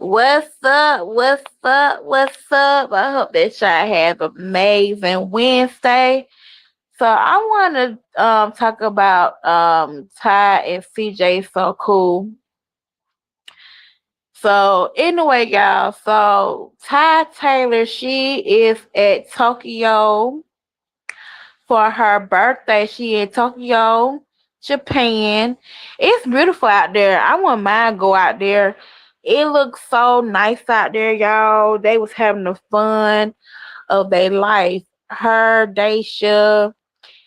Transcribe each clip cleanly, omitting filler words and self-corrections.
What's up? What's up? What's up? I hope that y'all have an amazing Wednesday. So I want to talk about Ty and CJ So Cool. So anyway, y'all. So Ty Taylor, she is at Tokyo for her birthday. She in Tokyo, Japan. It's beautiful out there. I wouldn't mind go out there. It looks so nice out there, y'all. They was having the fun of their life. Her, Daisha,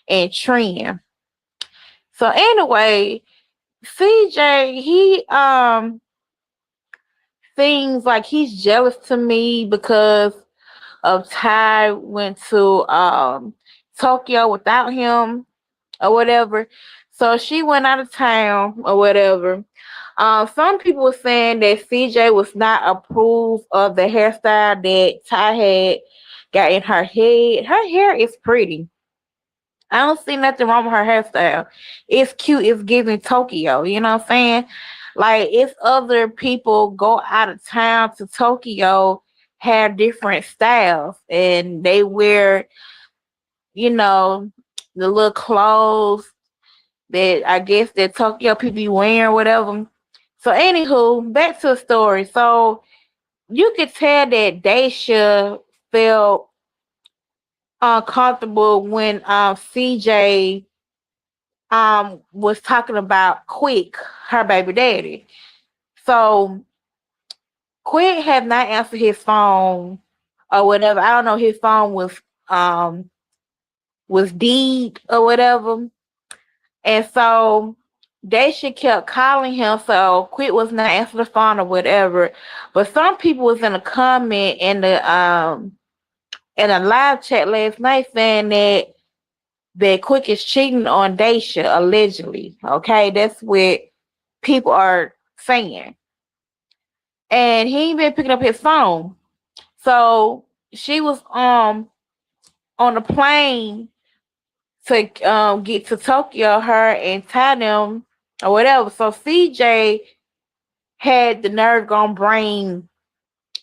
and Trin. So anyway, CJ, he seems like he's jealous to me because of Ty went to Tokyo without him or whatever. So she went out of town or whatever. Some people were saying that CJ was not approved of the hairstyle that Ty had got in her head. Her hair is pretty. I don't see nothing wrong with her hairstyle. It's cute. It's giving Tokyo. You know what I'm saying? Like, if other people go out of town to Tokyo, have different styles, and they wear, you know, the little clothes that I guess that Tokyo people be wearing, whatever. So, anywho, back to the story. So, you could tell that Daisha felt uncomfortable when CJ was talking about Quick, her baby daddy. So Quick had not answered his phone or whatever. I don't know, his phone was deed or whatever. And so Daisha kept calling him, so Quick was not answering the phone or whatever. But some people was in a comment in a live chat last night saying that Quick is cheating on Daisha allegedly. Okay, that's what people are saying. And he ain't been picking up his phone. So she was on the plane to get to Tokyo, her and Ty them or whatever. So CJ had the nerve gonna bring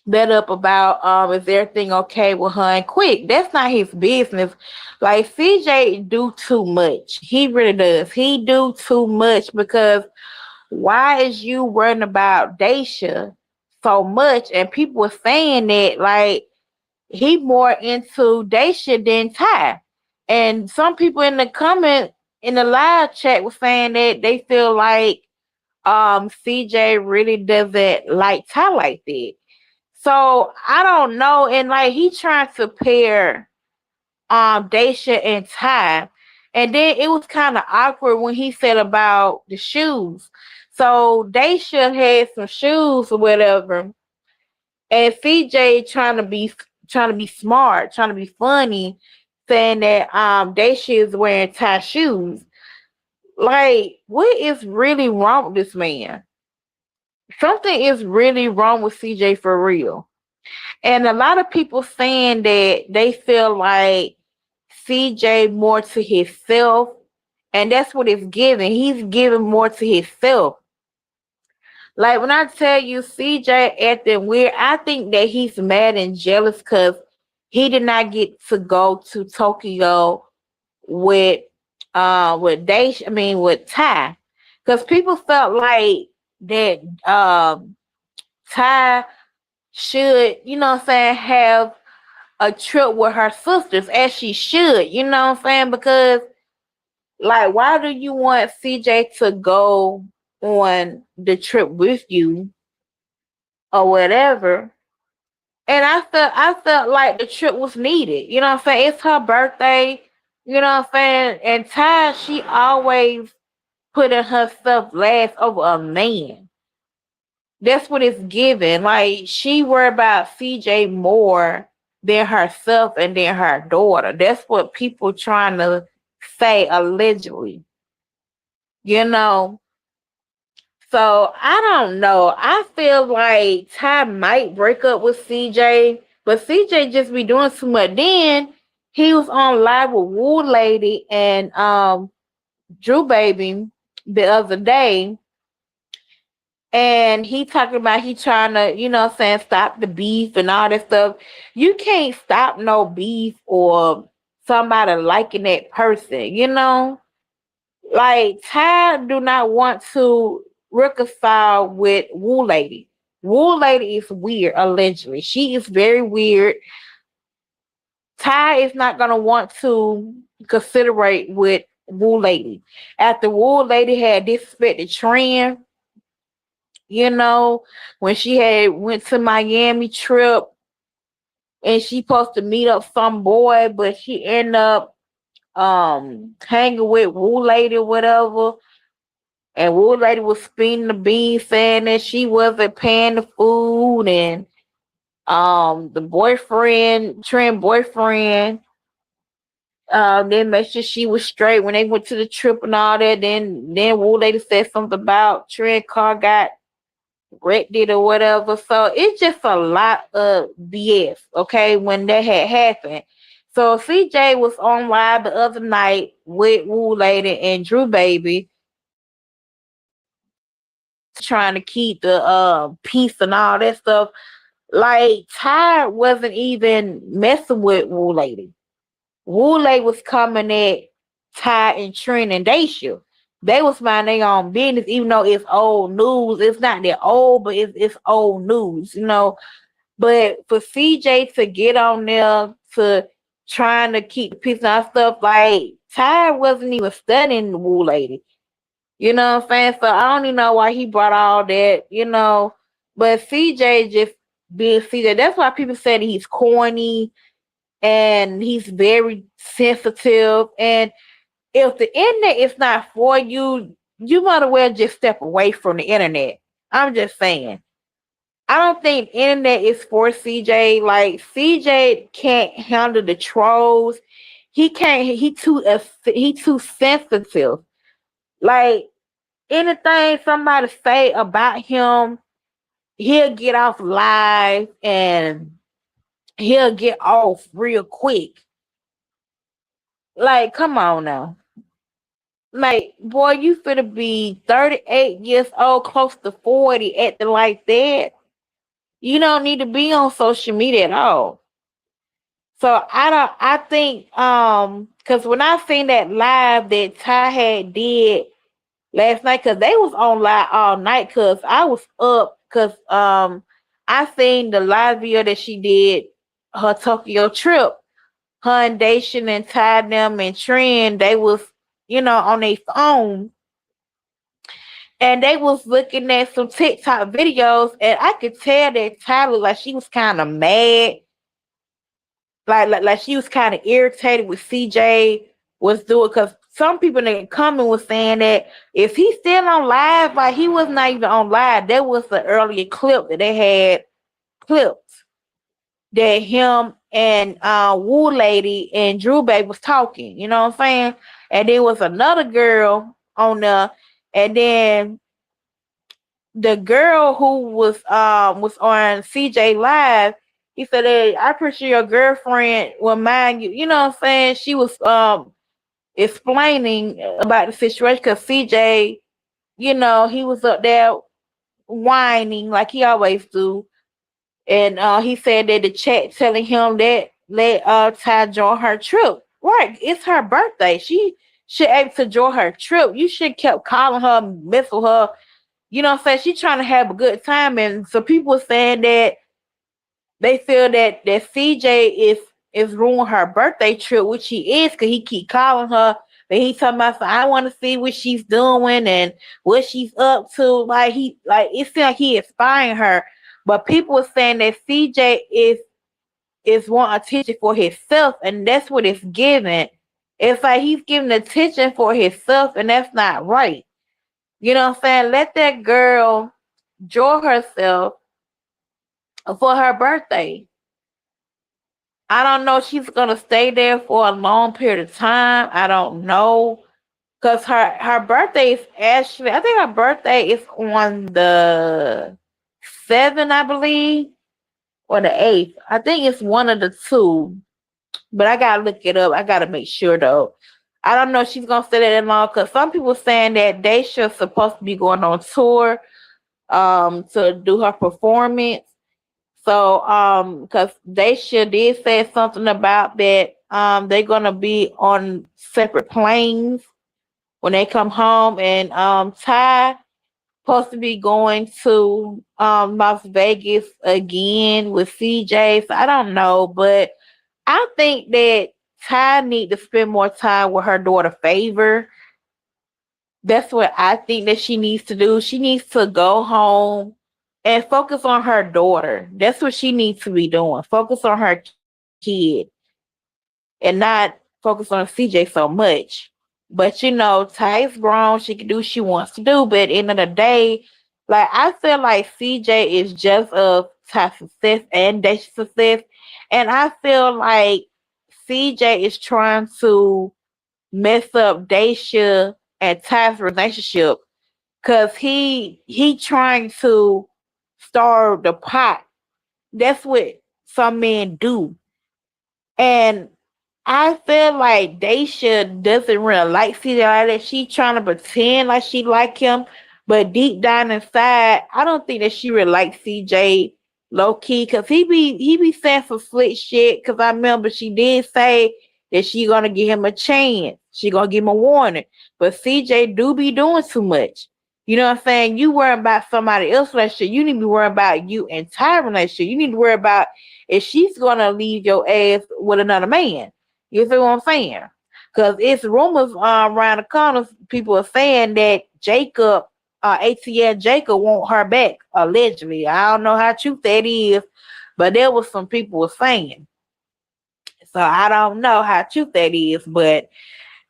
that up about is everything okay with her and Quick. That's not his business. Like, CJ do too much. He really does. He do too much because why is you worrying about Daisha so much? And people were saying that like he more into Daisha than Ty. And some people in the comment in the live chat were saying that they feel like CJ really doesn't like Ty like that. So I don't know. And like he trying to pair Daisha and Ty. And then it was kind of awkward when he said about the shoes. So Daisha had some shoes or whatever, and CJ trying to be smart, trying to be funny, saying that Daisha is wearing Ty shoes. Like, what is really wrong with this man? Something is really wrong with CJ for real. And a lot of people saying that they feel like CJ more to himself, and that's what it's giving. He's giving more to himself. Like when I tell you CJ acting weird, I think that he's mad and jealous because he did not get to go to Tokyo with with Ty. Because people felt like that Ty should, you know what I'm saying, have a trip with her sisters as she should, you know what I'm saying? Because like why do you want CJ to go on the trip with you or whatever? And I felt like the trip was needed. You know what I'm saying? It's her birthday, you know what I'm saying? And Ty, she always putting herself last over a man. That's what it's given. Like she worried about CJ more than herself and than her daughter. That's what people trying to say allegedly. You know. So I don't know. I feel like Ty might break up with CJ, but CJ just be doing too much. Then he was on live with Woo Lady and Drew Baby the other day, And he talking about he trying to, saying stop the beef and all that stuff. You can't stop no beef or somebody liking that person. Like Ty do not want to reconcile with Woo Lady. Woo Lady is weird, allegedly. She is very weird. Ty is not gonna want to considerate with Woo Lady. After Woo Lady had disrespected Trend, you know, when she had went to Miami trip and she supposed to meet up some boy, but she ended up hanging with Woo Lady or whatever. And Woo Lady was spinning the beans saying that she wasn't paying the food and the boyfriend, Trend boyfriend, then make sure she was straight when they went to the trip and all that. Then Woo Lady said something about Trend car got wrecked it or whatever. So it's just a lot of BS, okay, when that had happened. So CJ was on live the other night with Woo Lady and Drew Baby, trying to keep the peace and all that stuff. Like Ty wasn't even messing with Woo Lady. Woo Lady was coming at Ty and Trent and Daisha. They was minding their own business, even though it's old news. It's not that old, but it's old news. But for CJ to get on there to trying to keep the peace and stuff, like Ty wasn't even studying the Woo Lady. You know what I'm saying? So I don't even know why he brought all that. But CJ just being CJ. That's why people say that he's corny and he's very sensitive. And if the internet is not for you, you might as well just step away from the internet. I'm just saying. I don't think internet is for CJ. Like CJ can't handle the trolls. He can't. He too sensitive. Like anything somebody say about him, he'll get off live and he'll get off real quick. Like, come on now. Like, boy, you finna be 38 years old, close to 40, acting like that. You don't need to be on social media at all. So I think because when I seen that live that Ty had did last night, because they was on live all night, because I was up, because I seen the live video that she did, her Tokyo trip. Her and Dacian and Ty them and Trend, they was, on their phone, and they was looking at some TikTok videos, and I could tell that Ty looked like she was kind of mad, like she was kind of irritated with CJ was doing, because some people in the comment was saying that if he's still on live, like he was not even on live. There was the earlier clip that they had clipped that him and Woo Lady and Drew Baby was talking. You know what I'm saying? And there was another girl on there, and then the girl who was on CJ Live, he said, "Hey, I pretty sure your girlfriend will mind you." You know what I'm saying? She was explaining about the situation because CJ, he was up there whining like he always do. And he said that the chat telling him that let Ty join her trip. Right, it's her birthday. She should able to join her trip. You should kept calling her, mess with her. You know what I'm saying? She trying to have a good time. And so people are saying that they feel that CJ is ruining her birthday trip, which he is, because he keep calling her. But he talking about, so I want to see what she's doing and what she's up to. Like it seems like he inspiring her. But people are saying that CJ is wanting attention for himself, and that's what it's giving. It's like he's giving attention for himself, and that's not right. You know what I'm saying? Let that girl enjoy herself for her birthday. I don't know if she's gonna stay there for a long period of time. I don't know. Cause her birthday is actually, I think her birthday is on the 7th, I believe, or the 8th. I think it's one of the two. But I gotta look it up. I gotta make sure though. I don't know if she's gonna stay there that long, because some people saying that they should supposed to be going on tour to do her performance. So because Daisha did say something about that they're gonna be on separate planes when they come home, and Ty supposed to be going to Las Vegas again with CJ. So I don't know, but I think that Ty need to spend more time with her daughter Favor. That's what I think that she needs to do. She needs to go home and focus on her daughter. That's what she needs to be doing. Focus on her kid and not focus on CJ so much. But Ty is grown. She can do what she wants to do. But at the end of the day, like I feel like CJ is just of Ty's success and Dacia's success. And I feel like CJ is trying to mess up Dacia and Ty's relationship because he trying to stir the pot. That's what some men do. And I feel like Daisha doesn't really like CJ like that. She trying to pretend like she like him, but deep down inside, I don't think that she really likes CJ low key because he be saying some slick shit. Because I remember she did say that she gonna give him a chance. She gonna give him a warning, but CJ do be doing too much. You know what I'm saying? You worry about somebody else's relationship. You need to be worrying about you and Ty relationship. You need to worry about if she's gonna leave your ass with another man. You see what I'm saying? Because it's rumors around the corners. People are saying that Jacob, ATL Jacob, want her back allegedly. I don't know how true that is, but there was some people were saying. So I don't know how true that is, but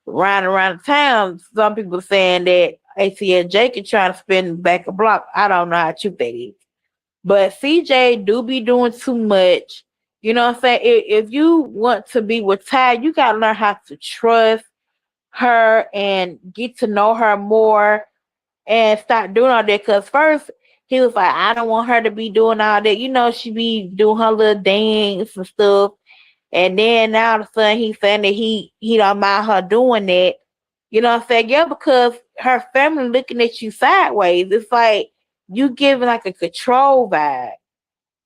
around the town, some people saying that ATL Jacob trying to spin back a block. I don't know how true that is. But CJ do be doing too much. You know what I'm saying? If you want to be with Ty, you gotta learn how to trust her and get to know her more and stop doing all that. Cause first he was like, I don't want her to be doing all that. She be doing her little dance and stuff. And then now all of a sudden he's saying that he don't mind her doing that. You know what I'm saying? Yeah, because her family looking at you sideways. It's like you giving like a control vibe.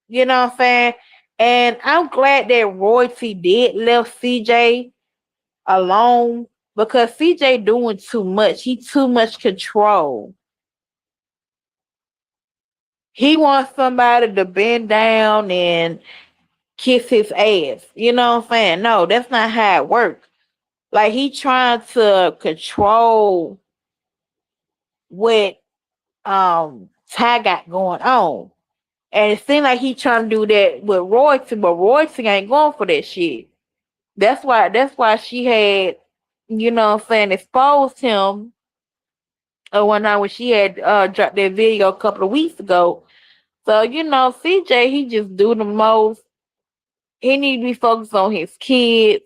You know what I'm saying? And I'm glad that Royalty did left CJ alone because CJ doing too much. He too much control. He wants somebody to bend down and kiss his ass. You know what I'm saying? No, that's not how it works. Like he trying to control what Ty got going on. And it seems like he trying to do that with Royalty, but Royalty ain't going for that shit. That's why she had, what I'm saying, exposed him one night when she had dropped that video a couple of weeks ago. So, CJ, he just do the most. He need to be focused on his kids.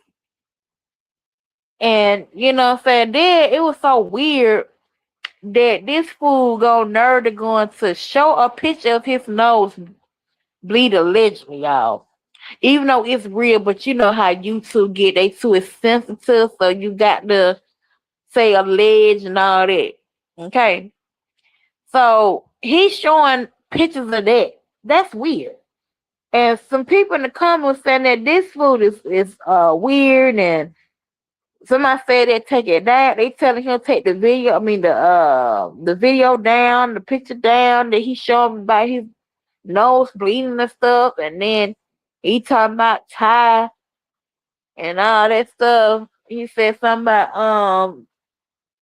And, what I'm saying, then it was so weird that this fool go nerd to going to show a picture of his nose bleed allegedly, y'all. Even though it's real, but you know how YouTube get they too sensitive, so you got to say alleged and all that. Okay. So he's showing pictures of that. That's weird. And some people in the comments saying that this food is weird, and somebody said they take it down. They telling him take the video, I mean the video down, the picture down, that he showing about his nose bleeding and stuff, and then he talking about Ty and all that stuff. He said something about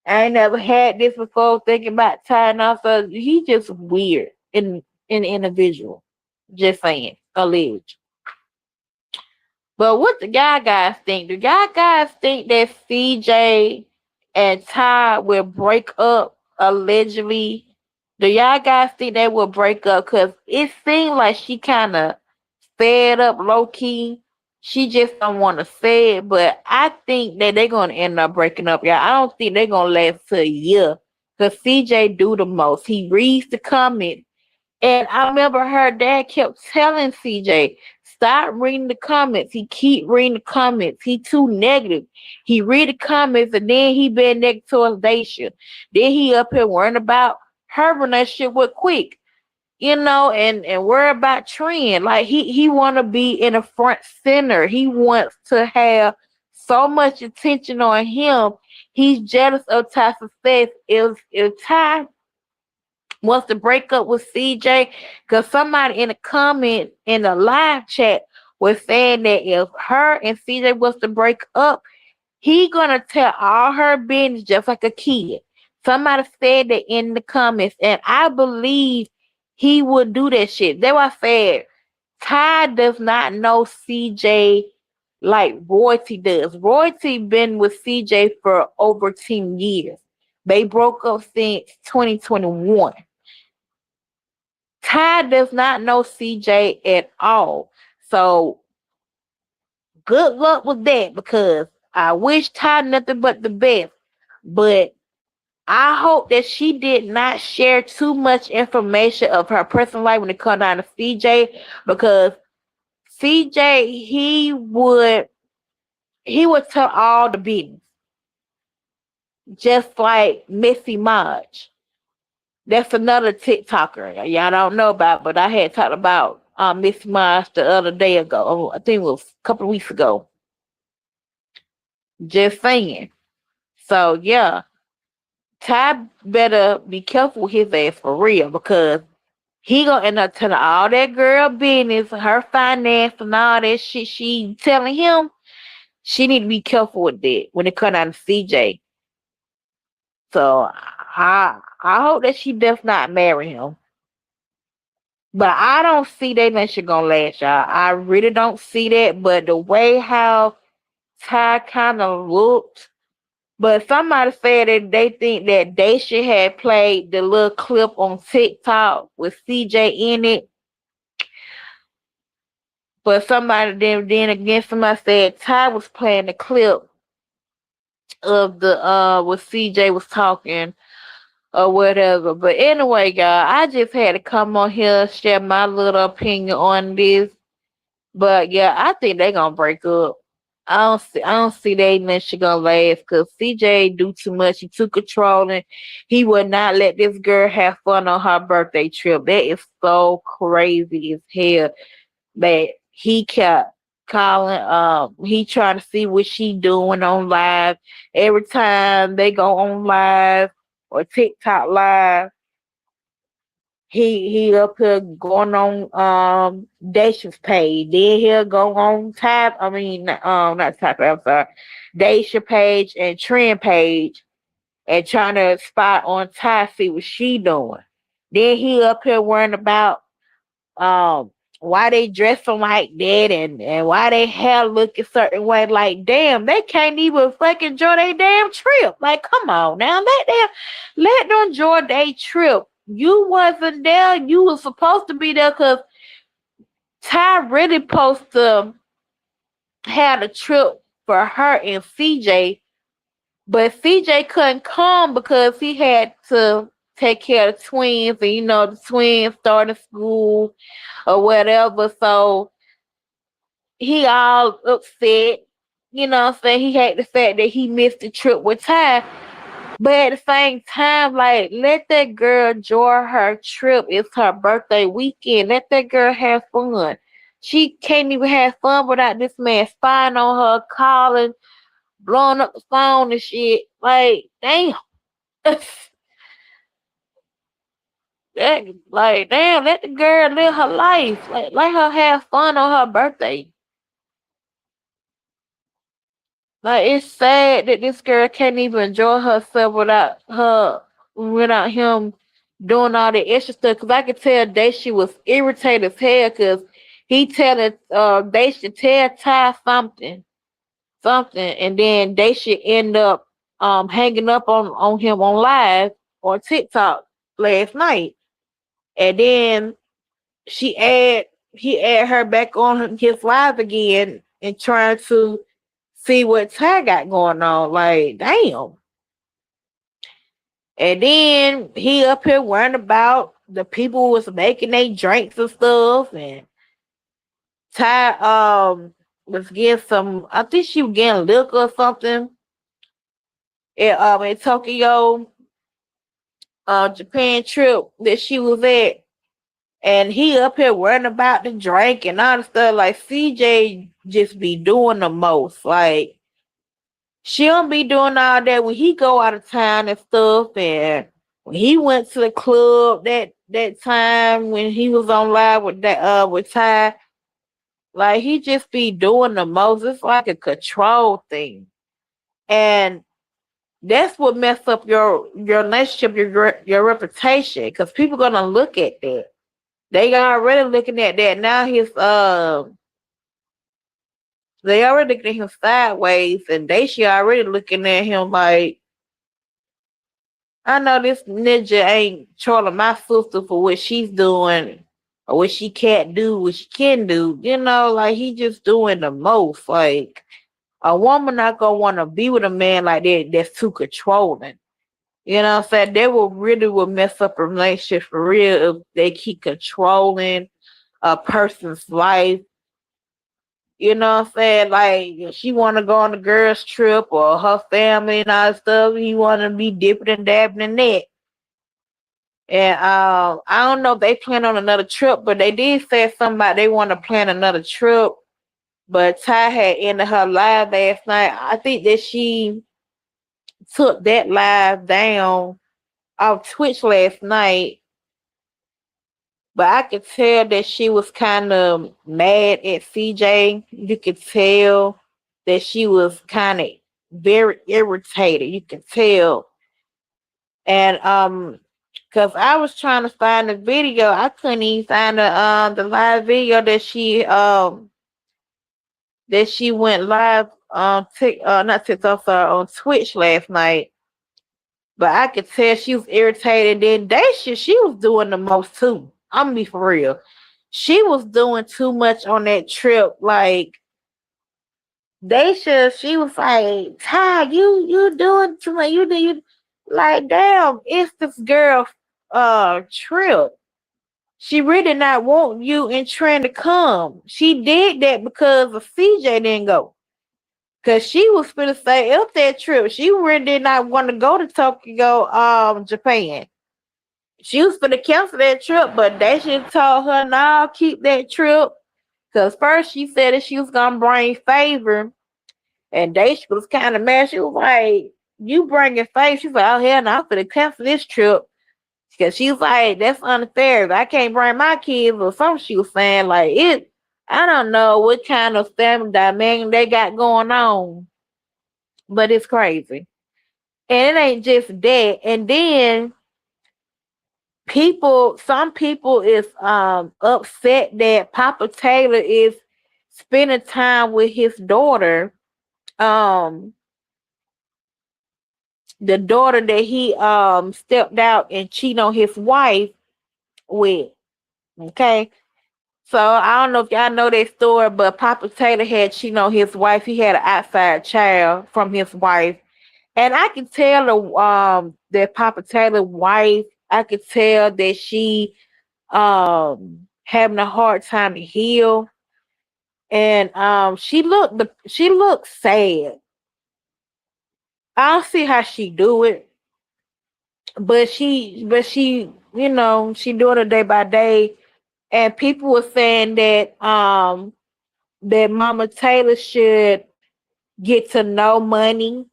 I ain't never had this before, thinking about tying off. So he just weird in individual. Just saying, alleged. But what do y'all guys think? Do y'all guys think that CJ and Ty will break up allegedly? Do y'all guys think they will break up? Cause it seemed like she kind of fed up low key. She just don't want to say it, but I think that they're gonna end up breaking up, y'all. I don't think they're gonna last to a year. Cause CJ do the most. He reads the comments. And I remember her dad kept telling CJ, stop reading the comments. He keep reading the comments. He too negative. He read the comments and then he been negative towards Daisha. Then he up here worrying about her relationship with Quick. and worry about trend. Like he want to be in the front center. He wants to have so much attention on him. He's jealous of Ty's success. If Ty wants to break up with CJ, because somebody in the comment in the live chat was saying that if her and CJ was to break up, he gonna tell all her business just like a kid. Somebody said that in the comments, and I believe he would do that shit. That's why I said Ty does not know CJ like Royalty does. Royalty been with CJ for over 10 years. They broke up since 2021. Ty does not know CJ at all. So good luck with that, because I wish Ty nothing but the best. But I hope that she did not share too much information of her personal life when it comes down to CJ, because CJ he would tell all the business, just like Missy Maj. That's another TikToker y'all don't know about, but I had talked about Missy Maj the other day ago. I think it was a couple of weeks ago. Just saying. So yeah, Ty better be careful with his ass for real, because he gonna end up telling all that girl business, her finance and all that shit she telling him. She need to be careful with that when it comes down to CJ. So I hope that she does not marry him. But I don't see that shit gonna last, y'all. I really don't see that. But the way how Ty kind of looked, but somebody said that they think that Daisha had played the little clip on TikTok with CJ in it. But then again, somebody said Ty was playing the clip of the what CJ was talking or whatever. But anyway, y'all, I just had to come on here share my little opinion on this. But yeah, I think they gonna break up. I don't see that shit gonna last, because CJ do too much. He too controlling. He would not let this girl have fun on her birthday trip. That is so crazy as hell. That he kept calling, he trying to see what she doing on live. Every time they go on live or TikTok live, he up here going on Dacia's page. Then he'll go on not Tap, I'm sorry, Dacia page and Trend page, and trying to spot on Ty, see what she doing. Then he up here worrying about um why they dressing like that, and why they hair look a certain way. Like, damn, they can't even fucking enjoy their damn trip. Like, come on now, let them enjoy their trip. You wasn't there. You was supposed to be there, because Ty really supposed to have a trip for her and CJ, but CJ couldn't come because he had to take care of the twins, and the twins started school or whatever. So he all upset. What I'm saying? He hated the fact that he missed the trip with Ty. But at the same time, like, let that girl enjoy her trip. It's her birthday weekend. Let that girl have fun. She can't even have fun without this man spying on her, calling, blowing up the phone and shit. Like, damn. Damn, let the girl live her life. Like, let her have fun on her birthday. Like, it's sad that this girl can't even enjoy herself without him doing all the extra stuff. Cause I could tell Daisha was irritated as hell, cause he telling Daisha tell Ty something, and then Daisha end up hanging up on him on live on TikTok last night. And then she add he add her back on his live again and trying to see what Ty got going on. Like, damn. And then he up here worrying about the people who was making their drinks and stuff. And Ty was getting some, I think she was getting liquor or something in Tokyo Japan trip that she was at. And he up here worrying about the drink and all the stuff. Like CJ just be doing the most. Like she don't be doing all that when he go out of town and stuff. And when he went to the club that time when he was on live with Ty, like he just be doing the most. It's like a control thing. And that's what mess up your relationship, your reputation, because people gonna look at that. They already looking at that now. They already looking at him sideways, and they should already looking at him like, I know this ninja ain't trolling my sister for what she's doing or what she can't do, what she can do. You know, like he just doing the most. Like a woman not gonna want to be with a man like that that's too controlling. You know what I'm saying? They will mess up a relationship for real if they keep controlling a person's life. You know what I'm saying? Like if she wanna go on a girl's trip or her family and all that stuff, he wanna be dipping and dabbing in that. And I don't know if they plan on another trip, but they did say something about they want to plan another trip. But Ty had ended her live last night. I think that she took that live down off Twitch last night, but I could tell that she was kind of mad at CJ. You could tell that she was kind of very irritated. You could tell. And because I was trying to find the video, I couldn't even find the live video that she went live on not TikTok, sorry, on Twitch last night. But I could tell she was irritated. Then Daisha, she was doing the most too. I'm gonna be for real. She was doing too much on that trip. Like Daisha, she was like, Ty, you doing too much. You like damn, it's this girl trip. She really not want you and Trent to come. She did that because of CJ didn't go. Cause she was gonna say up that trip. She really did not want to go to Tokyo, Japan. She was gonna cancel that trip, but they should told her, "No, keep that trip." Cause first she said that she was gonna bring favor, and Daisha was kind of mad. She was like, "You bringing favor?" She's like, "Oh hell no, I'm gonna cancel this trip." Cause she was like, "That's unfair. I can't bring my kids," or something. She was saying like it. I don't know what kind of family dynamic they got going on, but it's crazy. And it ain't just that. And then some people is upset that Papa Taylor is spending time with his daughter, um, the daughter that he stepped out and cheated on his wife with. Okay. So I don't know if y'all know that story, but Papa Taylor had cheated on his wife. He had an outside child from his wife. And I can tell that Papa Taylor's wife, I could tell that she having a hard time to heal. And she looked sad. I don't see how she do it, but she she doing it day by day. And people were saying that Mama Taylor should get to know money.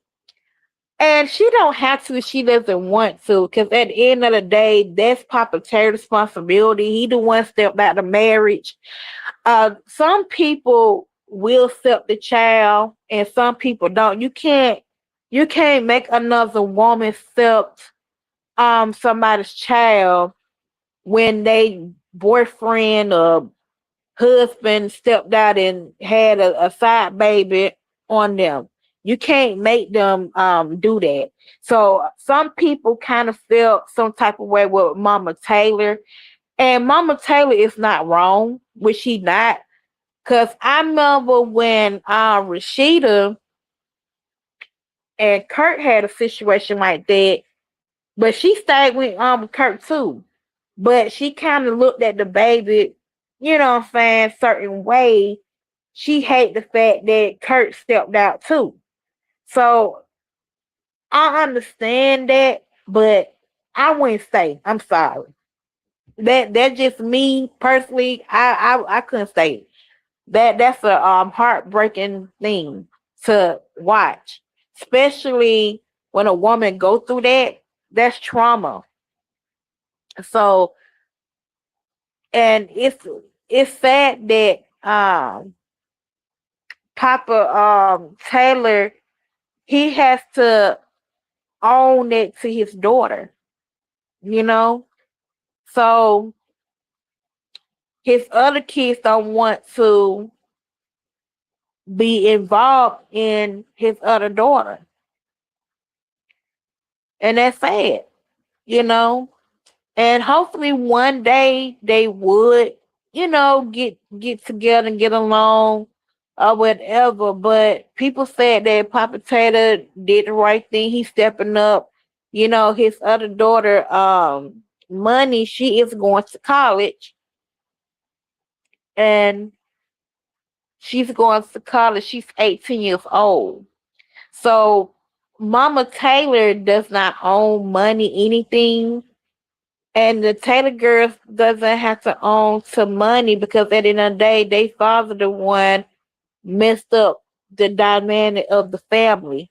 And she don't have to if she doesn't want to, because at the end of the day, that's Papa Taylor's responsibility. He the one stepped out of marriage. Some people will accept the child, and some people don't. You can't make another woman accept somebody's child when they boyfriend or husband stepped out and had a side baby on them. You can't make them do that. So some people kind of felt some type of way with Mama Taylor. And Mama Taylor is not wrong, which she not. Cause I remember when Rashida and Kurt had a situation like that, but she stayed with Kurt too. But she kind of looked at the baby, what I'm saying, certain way. She hate the fact that Kurt stepped out too. So I understand that, but I wouldn't stay. I'm sorry. That's just me personally. I couldn't say it. That's a heartbreaking thing to watch, especially when a woman go through that. That's trauma. So, and it's sad that Papa Taylor, he has to own it to his daughter, you know. So his other kids don't want to be involved in his other daughter, and that's sad, you know. And hopefully one day they would, get together and get along or whatever. But people said that Papa Taylor did the right thing. He's stepping up. His other daughter, Money, she is going to college, and she's going to college. She's 18 years old. So Mama Taylor does not own Money anything. And the Taylor girls doesn't have to own to Money, because at the end of the day, they father the one messed up the dynamic of the family.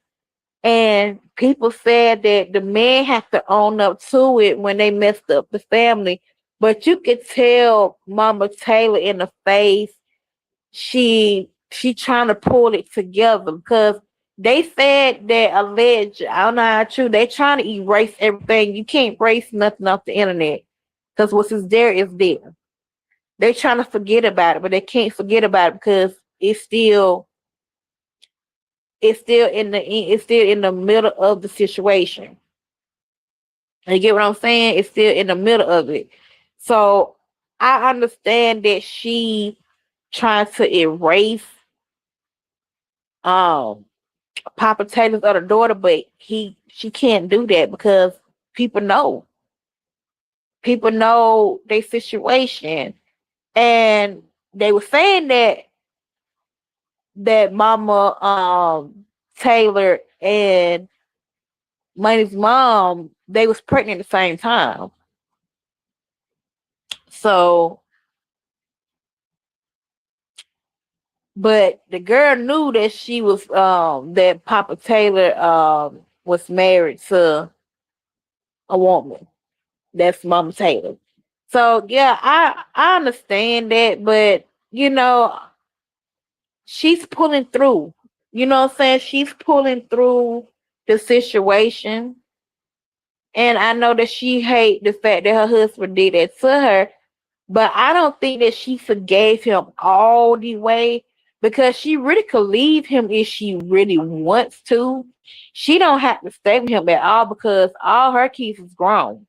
And people said that the man has to own up to it when they messed up the family. But you could tell Mama Taylor in the face, she trying to pull it together, because they said that alleged, I don't know how true, they trying to erase everything. You can't erase nothing off the internet, because what's is there is there. They trying to forget about it, but they can't forget about it, because it's still in the middle of the situation. You get what I'm saying? It's still in the middle of it. So I understand that she trying to erase um Papa Taylor's other daughter, but she can't do that, because people know. People know their situation. And they were saying that Mama Taylor and Money's mom, they was pregnant at the same time. So, but the girl knew that she was that Papa Taylor was married to a woman. That's Mama Taylor. So yeah, I understand that, but she's pulling through. You know what I'm saying? She's pulling through the situation. And I know that she hate the fact that her husband did that to her, but I don't think that she forgave him all the way, because she really could leave him if she really wants to. She don't have to stay with him at all, because all her kids is grown.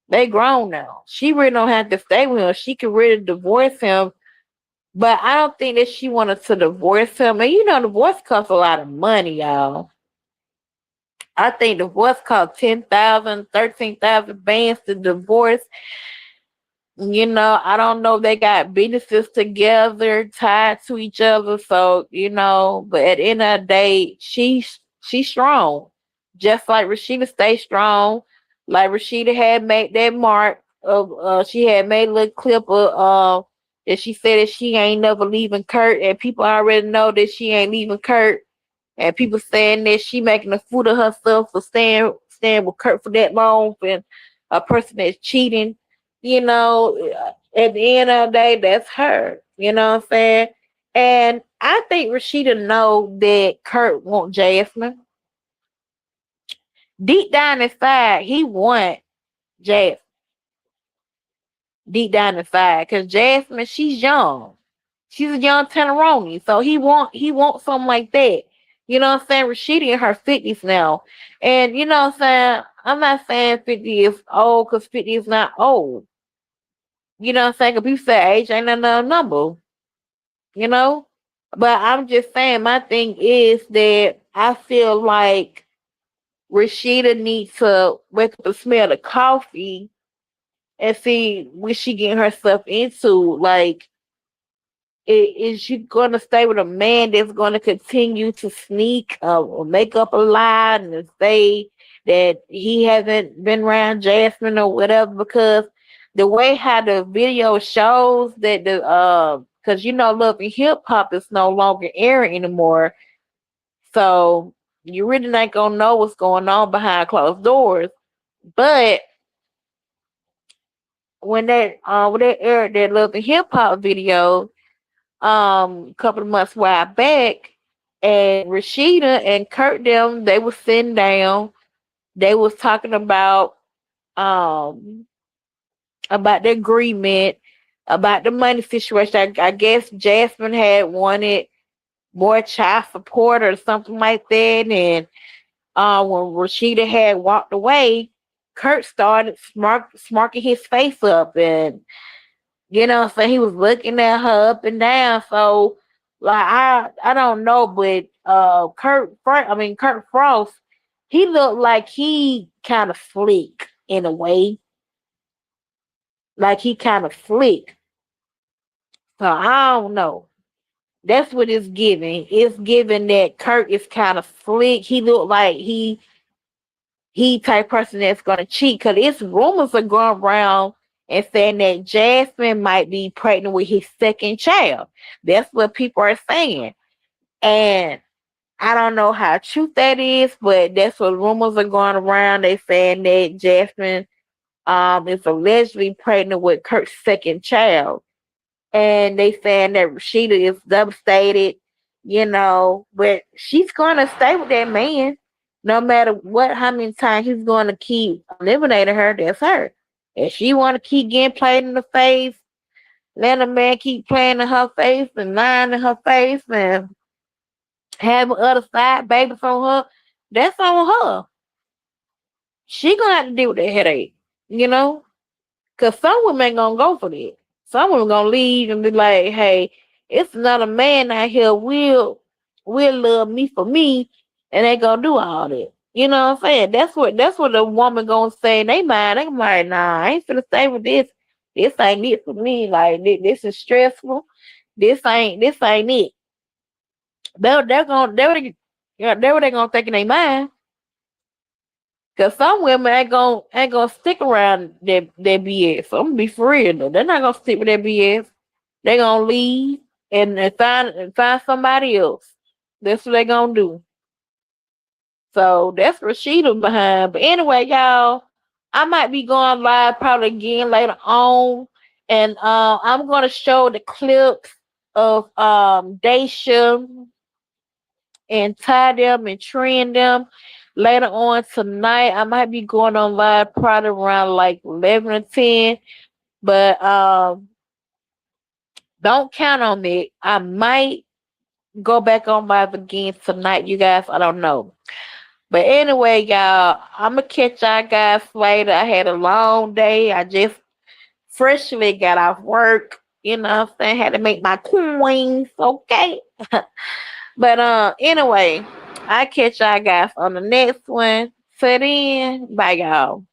They grown now. She really don't have to stay with him. She could really divorce him. But I don't think that she wanted to divorce him. And divorce costs a lot of money, y'all. I think divorce costs 10,000, 13,000 bands to divorce. I don't know if they got businesses together, tied to each other. So, but at the end of the day, she's strong. Just like Rashida stay strong. Like Rashida had made that mark of she had made a little clip of that she said that she ain't never leaving Kurt, and people already know that she ain't leaving Kurt. And people saying that she making a fool of herself for staying with Kurt for that long, and a person that's cheating. At the end of the day, that's her. You know what I'm saying? And I think Rashida know that Kurt want Jasmine. Deep down inside, he want Jasmine. Deep down inside, because Jasmine, she's young. She's a young Tenderoni. So he want something like that. You know what I'm saying? Rashida in her 50s now. And you know what I'm saying? I'm not saying 50 is old, because 50 is not old. You know what I'm saying? Because people say age ain't another number, you know? But I'm just saying, my thing is that I feel like Rashida needs to wake up and smell the coffee and see what she getting herself into. Like, is she going to stay with a man that's going to continue to sneak or make up a lie and say that he hasn't been around Jasmine or whatever? Because the way how the video shows that the because you know Love and Hip Hop is no longer airing anymore, so you really not gonna know what's going on behind closed doors. But when they aired that Love and Hip Hop video, a couple of months while back, and Rashida and Kurt them they was sitting down. They was talking um about the agreement, about the money situation. I guess Jasmine had wanted more child support or something like that, and when Rashida had walked away, Kurt started smarking his face up, and so he was looking at her up and down. So like I don't know, but Kurt Frost, he looked like he kind of slick in a way, like he kind of slick. So I don't know. That's what it's giving. It's giving that Kurt is kind of slick. He looked like he type person that's gonna cheat, because it's rumors are going around and saying that Jasmine might be pregnant with his second child. That's what people are saying. And I don't know how true that is, but that's what rumors are going around. They saying that Jasmine is allegedly pregnant with Kurt's second child. And they saying that Rashida is devastated, but she's gonna stay with that man no matter what, how many times he's gonna keep eliminating her. That's her. If she wanna keep getting played in the face, let a man keep playing in her face and lying in her face and having other side babies on her, that's on her. She gonna have to deal with that headache, you know? Cause some women ain't gonna go for that. Some women gonna leave and be like, "Hey, it's another man out here will love me for me," and they gonna do all that. You know what I'm saying? That's what the woman gonna say in they mind. They gonna be like, "Nah, I ain't finna stay with this. This ain't it for me. Like this is stressful. This ain't it." They're gonna they what they gonna think in their mind. Cause some women ain't gonna stick around their BS. So I'm gonna be for real though. They're not gonna stick with their BS. They gonna leave and find somebody else. That's what they gonna do. So that's Rashida behind. But anyway, y'all, I might be going live probably again later on, and I'm gonna show the clips of Daisha and tie them and trend them later on tonight. I might be going on live probably around like 11 or 10, but don't count on it. I might go back on live again tonight, you guys. I don't know. But anyway, y'all, I'm going to catch y'all guys later. I had a long day. I just freshly got off work. You know what I'm saying? Had to make my coins, okay? But anyway, I catch y'all guys on the next one. Till then, bye y'all.